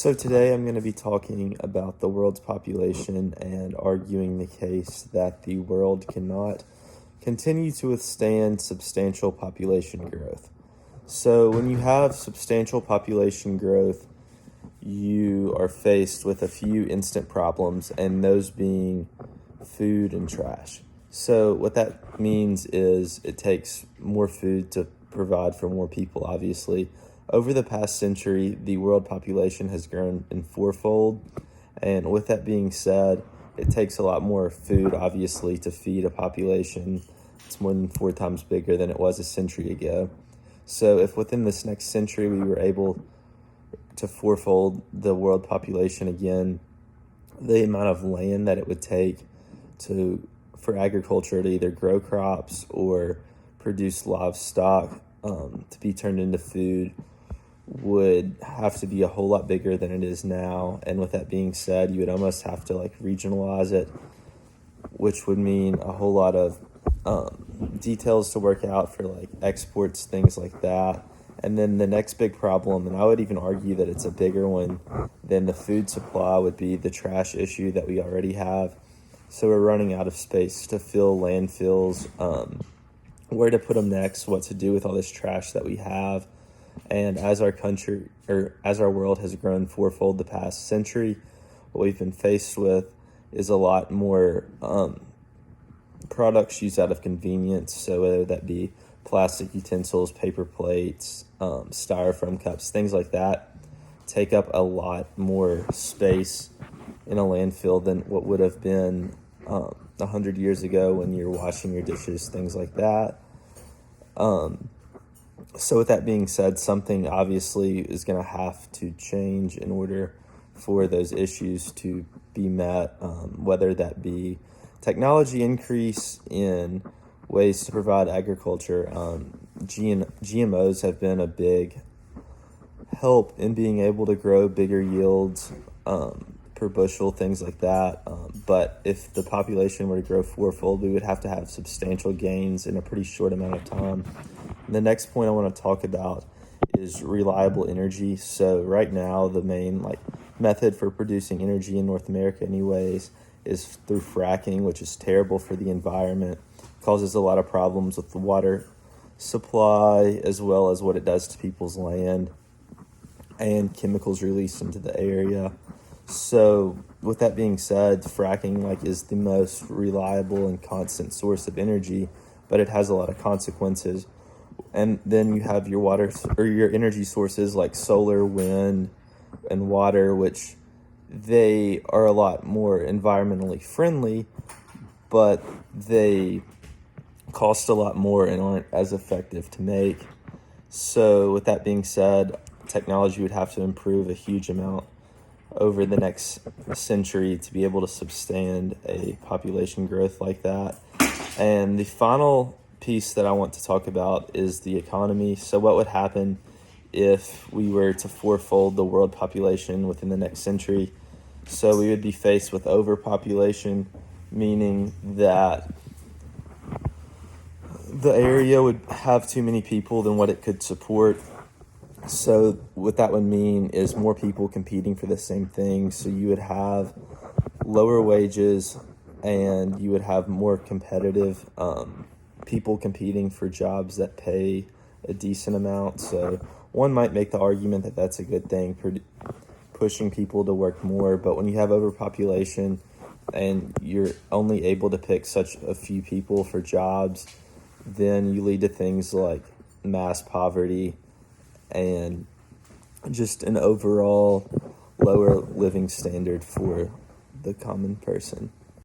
So today I'm going to be talking about the world's population and arguing the case that the world cannot continue to withstand substantial population growth. So when you have substantial population growth, you are faced with a few instant problems, and those being food and trash. So what that means is it takes more food to provide for more people, obviously. Over the past century, the world population has grown in fourfold, and with that being said, it takes a lot more food, obviously, to feed a population. It's more than 4 times bigger than it was a century ago. So if within this next century we were able to fourfold the world population again, the amount of land that it would take for agriculture to either grow crops or produce livestock to be turned into food would have to be a whole lot bigger than it is now. And with that being said, you would almost have to regionalize it, which would mean a whole lot of details to work out for exports, things like that. And then the next big problem, and I would even argue that it's a bigger one than the food supply, would be the trash issue that we already have. So we're running out of space to fill landfills, where to put them next, what to do with all this trash that we have. And as our country, or as our world has grown fourfold the past century, what we've been faced with is a lot more products used out of convenience. So whether that be plastic utensils, paper plates, styrofoam cups, things like that, take up a lot more space in a landfill than what would have been 100 years ago when you're washing your dishes, things like that. So with that being said, something obviously is going to have to change in order for those issues to be met, whether that be technology increase in ways to provide agriculture. GMOs have been a big help in being able to grow bigger yields per bushel, things like that. But if the population were to grow fourfold, we would have to have substantial gains in a pretty short amount of time. And the next point I want to talk about is reliable energy. So right now, the main method for producing energy in North America anyways is through fracking, which is terrible for the environment, causes a lot of problems with the water supply, as well as what it does to people's land and chemicals released into the area. So with that being said, fracking is the most reliable and constant source of energy, but it has a lot of consequences. And then you have your water or your energy sources like solar, wind, and water, which they are a lot more environmentally friendly, but they cost a lot more and aren't as effective to make. So with that being said, technology would have to improve a huge amount over the next century to be able to sustain a population growth like that. And the final piece that I want to talk about is the economy. So what would happen if we were to fourfold the world population within the next century? So we would be faced with overpopulation, meaning that the area would have too many people than what it could support. So what that would mean is more people competing for the same thing. So you would have lower wages, and you would have more competitive people competing for jobs that pay a decent amount. So one might make the argument that that's a good thing, pushing people to work more. But when you have overpopulation and you're only able to pick such a few people for jobs, then you lead to things like mass poverty and just an overall lower living standard for the common person.